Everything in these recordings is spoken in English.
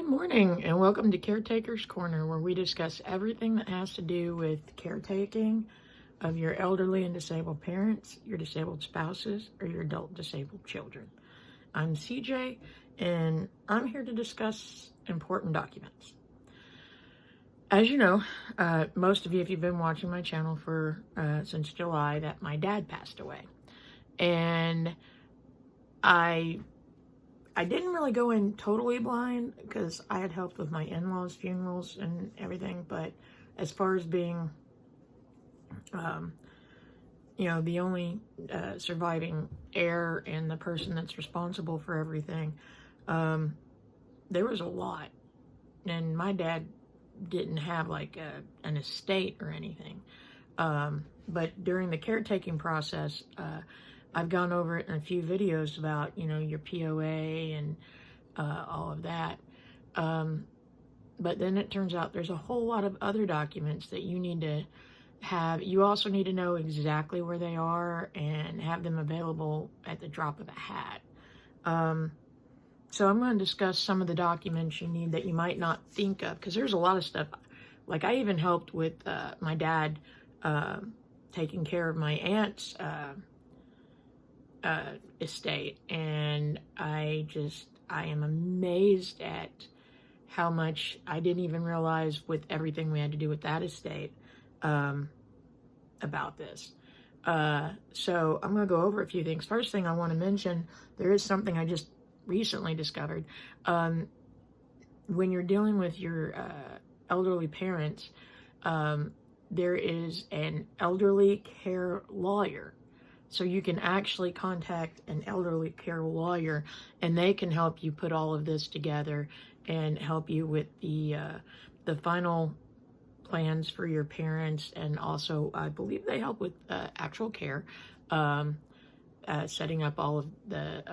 Good morning and welcome to Caretaker's Corner, where we discuss everything that has to do with caretaking of your elderly and disabled parents, your disabled spouses, or your adult disabled children. I'm CJ and I'm here to discuss important documents. As you know, most of you, if you've been watching my channel for since July, that my dad passed away. And I didn't really go in totally blind because I had helped with my in-laws' funerals and everything, but as far as being, the only surviving heir and the person that's responsible for everything, there was a lot. And my dad didn't have like an estate or anything. But during the caretaking process, I've gone over it in a few videos about, your POA and all of that. But then it turns out there's a whole lot of other documents that you need to have. You also need to know exactly where they are and have them available at the drop of a hat. So I'm going to discuss some of the documents you need that you might not think of, because there's a lot of stuff. Like I even helped with my dad taking care of my aunt's estate, and I am amazed at how much I didn't even realize with everything we had to do with that estate about this. So I'm going to go over a few things. First thing I want to mention, there is something I just recently discovered. When you're dealing with your elderly parents, there is an elderly care lawyer. So you can actually contact an elderly care lawyer, and they can help you put all of this together and help you with the final plans for your parents. And also, I believe they help with actual care, setting up all of the,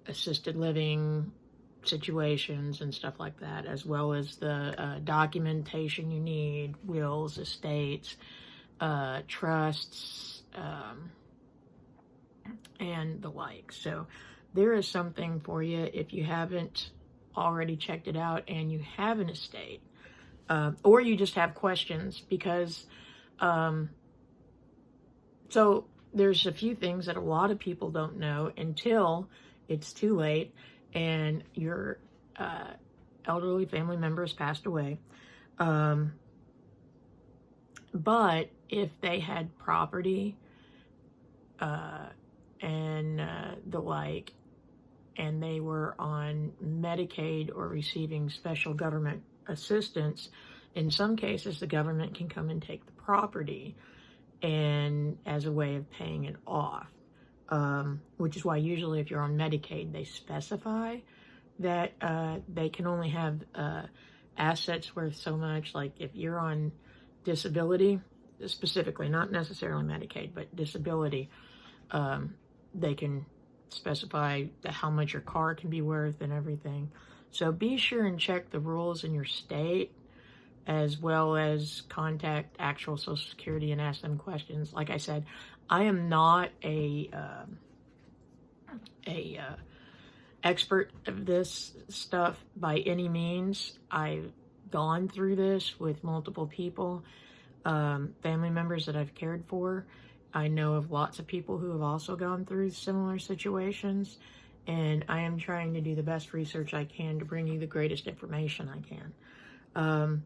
assisted living situations and stuff like that, as well as the documentation you need, wills, estates, trusts, and the like. So there is something for you if you haven't already checked it out and you have an estate, or you just have questions, because so there's a few things that a lot of people don't know until it's too late and your elderly family member has passed away. But if they had property and the like, and they were on Medicaid or receiving special government assistance, in some cases the government can come and take the property and as a way of paying it off. Which is why usually if you're on Medicaid, they specify that they can only have assets worth so much. Like if you're on disability, specifically, not necessarily Medicaid, but disability, they can specify how much your car can be worth and everything. So be sure and check the rules in your state, as well as contact actual Social Security and ask them questions. Like I said, I am not a expert of this stuff by any means. I've gone through this with multiple people, family members that I've cared for. I know of lots of people who have also gone through similar situations, and I am trying to do the best research I can to bring you the greatest information I can.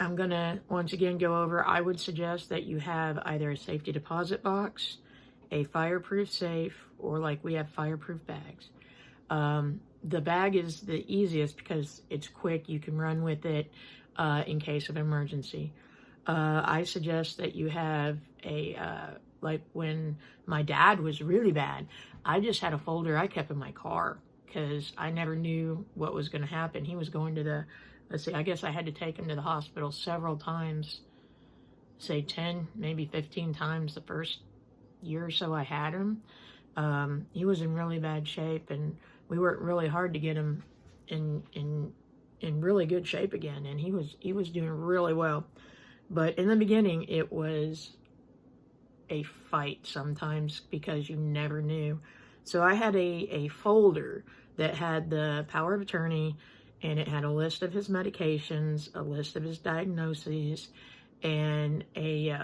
I'm going to, once again, go over, I would suggest that you have either a safety deposit box, a fireproof safe, or like we have fireproof bags. The bag is the easiest because it's quick. You can run with it in case of emergency. I suggest that you have like when my dad was really bad, I just had a folder I kept in my car because I never knew what was going to happen. He was going to I guess I had to take him to the hospital several times, say 10, maybe 15 times the first year or so I had him. He was in really bad shape, and we worked really hard to get him in really good shape again, and he was doing really well. But in the beginning, it was a fight sometimes because you never knew. So I had a folder that had the power of attorney, and it had a list of his medications, a list of his diagnoses, and a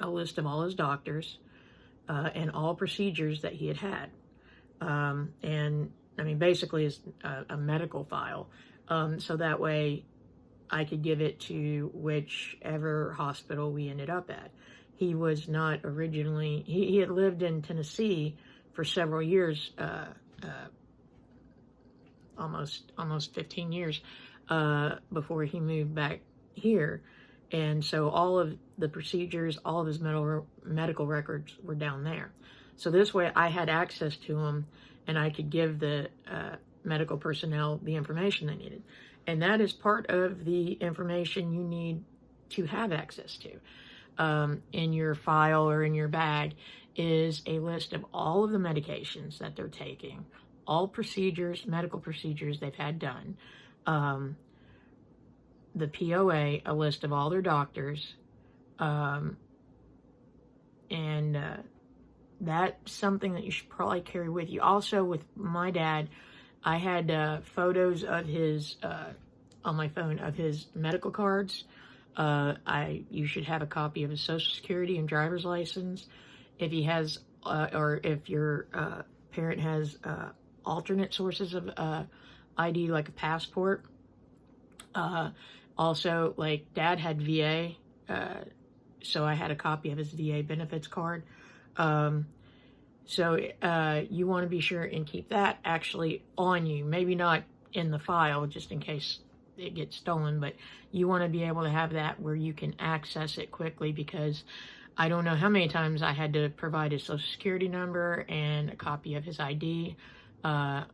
list of all his doctors, and all procedures that he had had. And I mean, basically it's a medical file. So that way I could give it to whichever hospital we ended up at. He was not originally, he had lived in Tennessee for several years, almost 15 years, before he moved back here. And so all of the procedures, all of his medical records were down there. So this way I had access to them, and I could give the medical personnel the information they needed. And that is part of the information you need to have access to. In your file or in your bag is a list of all of the medications that they're taking, all procedures, medical procedures they've had done, the POA, a list of all their doctors, and that's something that you should probably carry with you. Also, with my dad, I had photos of his, on my phone, of his medical cards. You should have a copy of his Social Security and driver's license. If he has, or if your parent has alternate sources of ID, like a passport. Also, like Dad had VA, so I had a copy of his VA benefits card. So you want to be sure and keep that actually on you. Maybe not in the file, just in case it gets stolen, but you want to be able to have that where you can access it quickly, because I don't know how many times I had to provide his Social Security number and a copy of his ID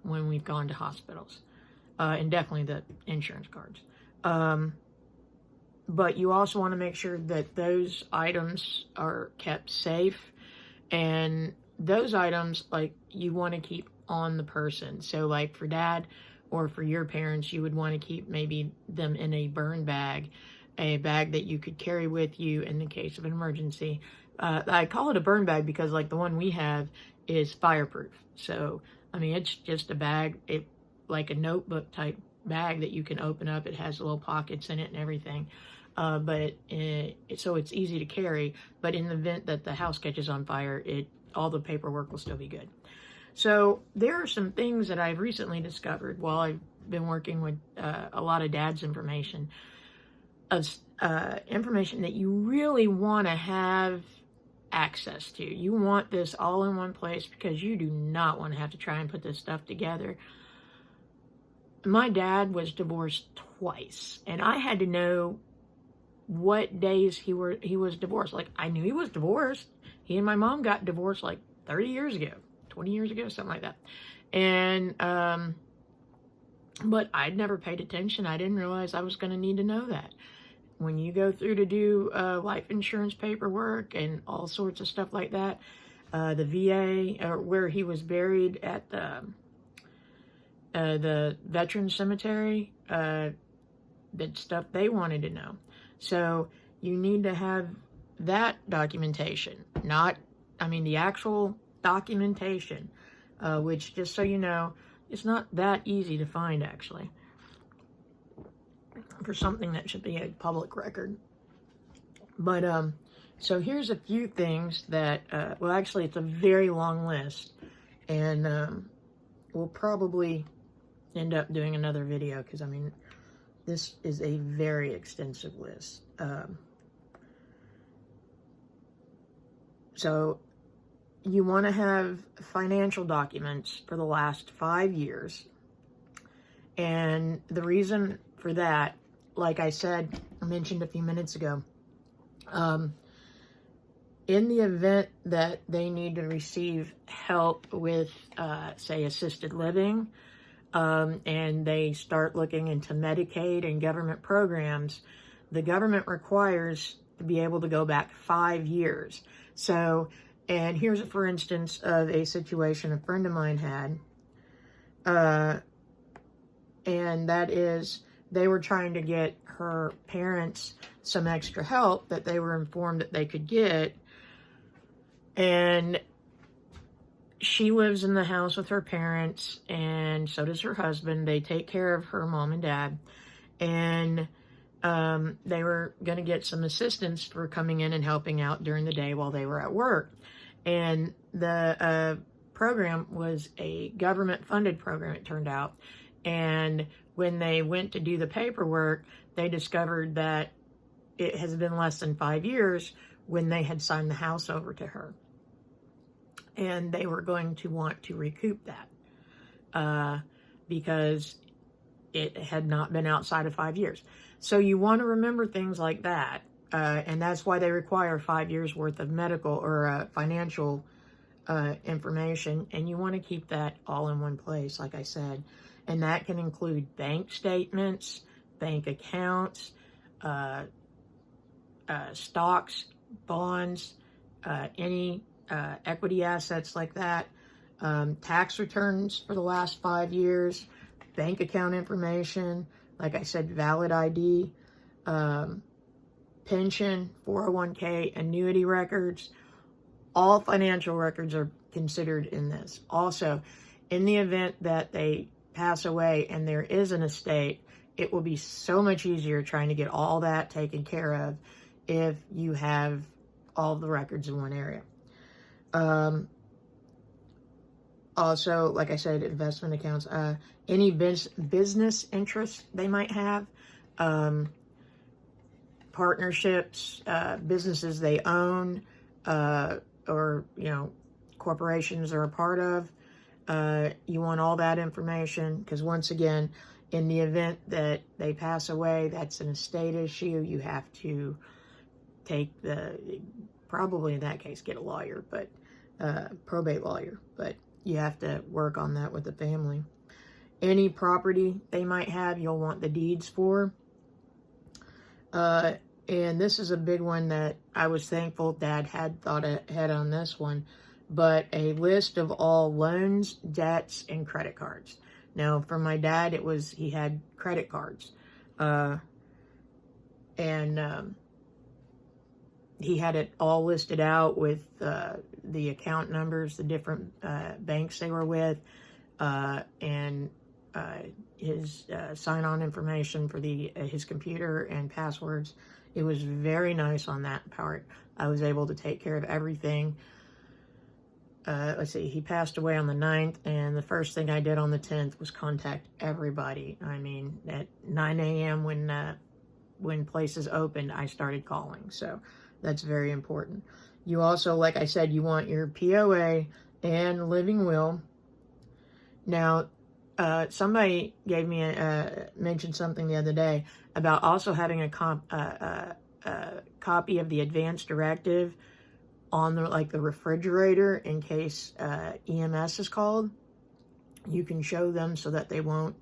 when we've gone to hospitals, and definitely the insurance cards. But you also want to make sure that those items are kept safe, and those items, like, you want to keep on the person. So like for Dad or for your parents, you would want to keep maybe them in a burn bag, a bag that you could carry with you in the case of an emergency. I call it a burn bag because, like, the one we have is fireproof. So, I mean, it's just a bag, like a notebook type bag that you can open up. It has little pockets in it and everything. So it's easy to carry, but in the event that the house catches on fire, all the paperwork will still be good. So there are some things that I've recently discovered while I've been working with a lot of Dad's information, information that you really want to have access to. You want this all in one place because you do not want to have to try and put this stuff together. My dad was divorced twice, and I had to know what days he was divorced. Like, I knew he was divorced. He and my mom got divorced like 30 years ago, 20 years ago, something like that. And, but I'd never paid attention. I didn't realize I was going to need to know that. When you go through to do life insurance paperwork and all sorts of stuff like that, the VA, or where he was buried at the Veterans Cemetery, that stuff they wanted to know. So you need to have that documentation, the actual documentation, which, just so you know, it's not that easy to find, actually, for something that should be a public record. But, so here's a few things that, well, actually, it's a very long list, and we'll probably end up doing another video, because, I mean, this is a very extensive list. So you want to have financial documents for the last 5 years. And the reason for that, like I mentioned a few minutes ago, in the event that they need to receive help with, say, assisted living, and they start looking into Medicaid and government programs, the government requires to be able to go back 5 years. So, and here's a for instance of a situation a friend of mine had, and that is, they were trying to get her parents some extra help that they were informed that they could get, and she lives in the house with her parents, and so does her husband. They take care of her mom and dad, and they were going to get some assistance for coming in and helping out during the day while they were at work. And the program was a government-funded program, it turned out. And when they went to do the paperwork, they discovered that it has been less than 5 years when they had signed the house over to her. And they were going to want to recoup that because it had not been outside of 5 years. So you want to remember things like that. And that's why they require 5 years worth of medical or financial information. And you want to keep that all in one place, like I said. And that can include bank statements, bank accounts, stocks, bonds, any equity assets like that, tax returns for the last 5 years, bank account information, like I said, valid ID, pension, 401k, annuity records. All financial records are considered in this. Also, in the event that they pass away and there is an estate, it will be so much easier trying to get all that taken care of if you have all the records in one area. Also, like I said, investment accounts, any business interests they might have, partnerships, businesses they own, or, corporations they're a part of. You want all that information because, once again, in the event that they pass away, that's an estate issue. You have to probably in that case, get a lawyer, but probate lawyer, but you have to work on that with the family. Any property they might have, you'll want the deeds for. And this is a big one that I was thankful Dad had thought ahead on this one, but a list of all loans, debts, and credit cards. Now, for my dad, he had credit cards. He had it all listed out with the account numbers, the different banks they were with, and his sign-on information for his computer and passwords. It was very nice on that part. I was able to take care of everything. Let's see, he passed away on the 9th, and the first thing I did on the 10th was contact everybody. I mean, at 9 a.m. when places opened, I started calling. So that's very important. You also, like I said, you want your POA and living will. Now, somebody gave me mentioned something the other day about also having a copy of the Advanceddirective on the refrigerator in case EMS is called. You can show them so that they won't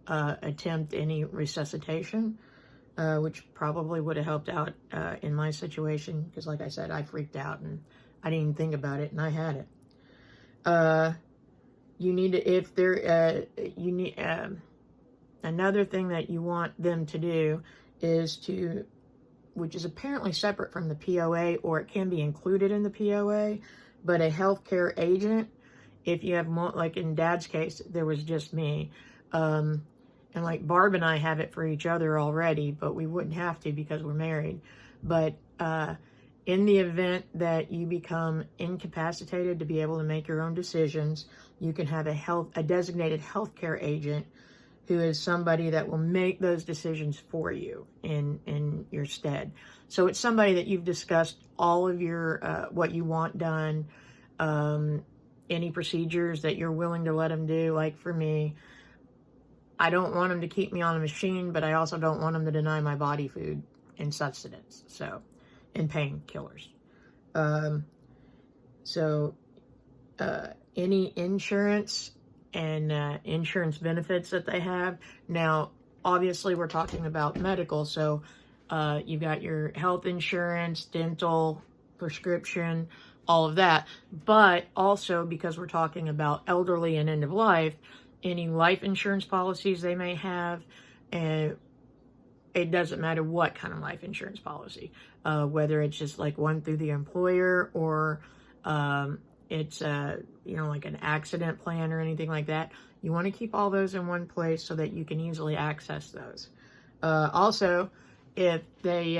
attempt any resuscitation, which probably would have helped out in my situation because, like I said, I freaked out and I didn't even think about it, and I had it. You need to, another thing that you want them to do is which is apparently separate from the POA, or it can be included in the POA, but a healthcare agent, if you have more, like in Dad's case, there was just me. And like Barb and I have it for each other already, but we wouldn't have to because we're married. But in the event that you become incapacitated to be able to make your own decisions, you can have a designated healthcare agent who is somebody that will make those decisions for you in your stead. So it's somebody that you've discussed all of your what you want done, any procedures that you're willing to let them do. Like for me, I don't want them to keep me on a machine, but I also don't want them to deny my body food and sustenance, and painkillers. Any insurance and insurance benefits that they have. Now, obviously, we're talking about medical, so you've got your health insurance, dental, prescription, all of that. But also, because we're talking about elderly and end of life, any life insurance policies they may have, and it doesn't matter what kind of life insurance policy, whether it's just like one through the employer or it's like an accident plan or anything like that. You want to keep all those in one place so that you can easily access those. Also, if they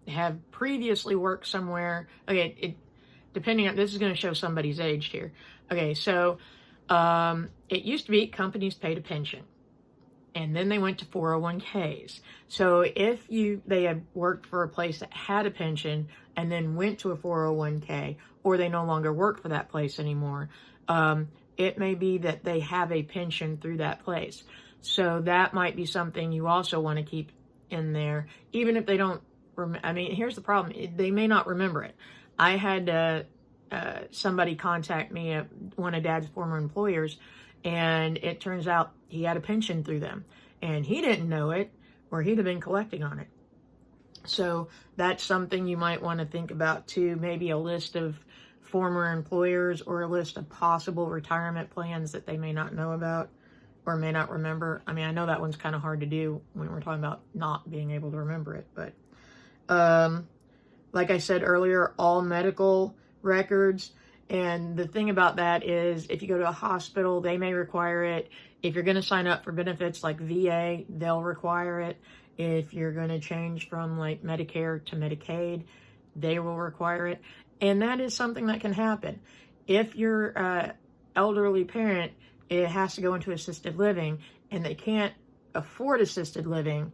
have previously worked somewhere, okay, depending on, this is going to show somebody's age here. Okay, so it used to be companies paid a pension, and then they went to 401ks. So if they had worked for a place that had a pension and then went to a 401k, or they no longer work for that place anymore, it may be that they have a pension through that place. So that might be something you also want to keep in there, even if they don't. I mean, here's the problem. They may not remember it. I had somebody contact me at one of Dad's former employers, and it turns out he had a pension through them, and he didn't know it, or he'd have been collecting on it. So that's something you might want to think about too. Maybe a list of former employers, or a list of possible retirement plans that they may not know about or may not remember. I mean, I know that one's kind of hard to do when we're talking about not being able to remember it, but like I said earlier, all medical records. And the thing about that is, if you go to a hospital, they may require it. If you're going to sign up for benefits like VA, they'll require it. If you're going to change from like Medicare to Medicaid, they will require it. And that is something that can happen. If you're an elderly parent, it has to go into assisted living, and they can't afford assisted living,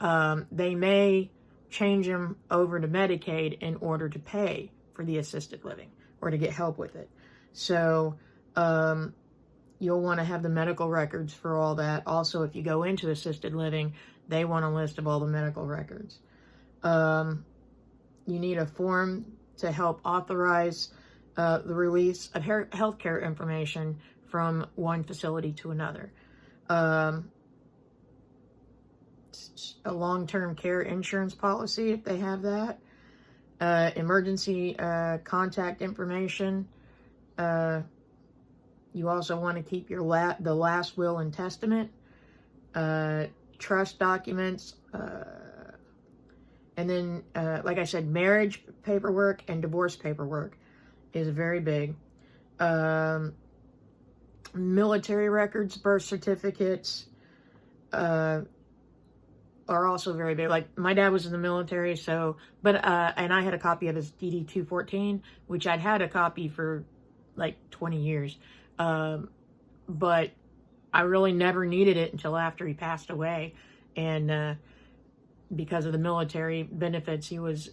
they may change them over to Medicaid in order to pay for the assisted living or to get help with it. So you'll want to have the medical records for all that. Also, if you go into assisted living, they want a list of all the medical records. You need a form to help authorize the release of healthcare information from one facility to another. A long-term care insurance policy, if they have that. Emergency contact information. You also want to keep your the last will and testament, trust documents, and then, like I said, marriage paperwork and divorce paperwork is very big. Military records, birth certificates, are also very big. Like, my dad was in the military, so, but, and I had a copy of his DD-214, which I'd had a copy for like 20 years. But I really never needed it until after he passed away. And, because of the military benefits, he was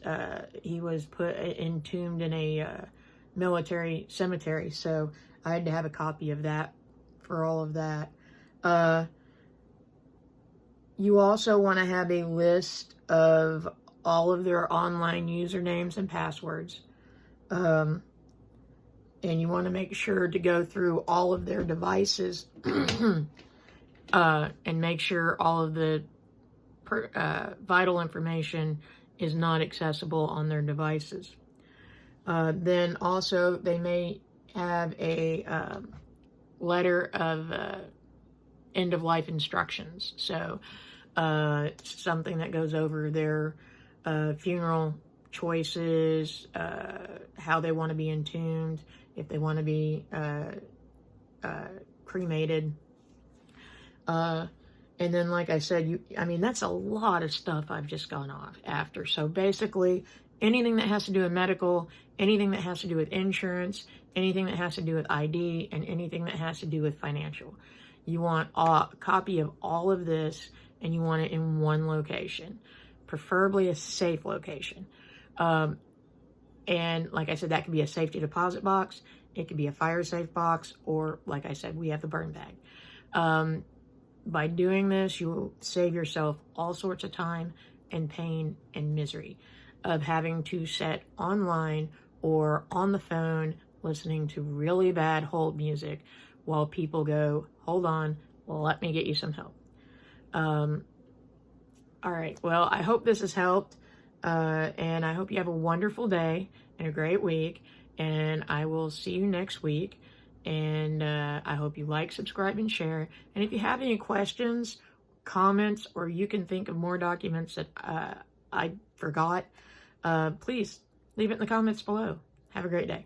put entombed in a, military cemetery. So I had to have a copy of that for all of that. You also want to have a list of all of their online usernames and passwords. And you want to make sure to go through all of their devices and make sure all of the vital information is not accessible on their devices. Then also they may have a letter of end-of-life instructions. So something that goes over their funeral choices, how they want to be entombed, if they want to be cremated. And then, like I said, I mean, that's a lot of stuff I've just gone off after. So basically, anything that has to do with medical, anything that has to do with insurance, anything that has to do with ID, and anything that has to do with financial. You want a copy of all of this, and you want it in one location, preferably a safe location. And like I said, that could be a safety deposit box. It could be a fire safe box, or like I said, we have the burn bag. By doing this, you will save yourself all sorts of time and pain and misery of having to sit online or on the phone listening to really bad hold music while people go, hold on, well, let me get you some help. All right, well, I hope this has helped, and I hope you have a wonderful day and a great week, and I will see you next week. And I hope you like, subscribe, and share. And if you have any questions, comments, or you can think of more documents that I forgot, please leave it in the comments below. Have a great day.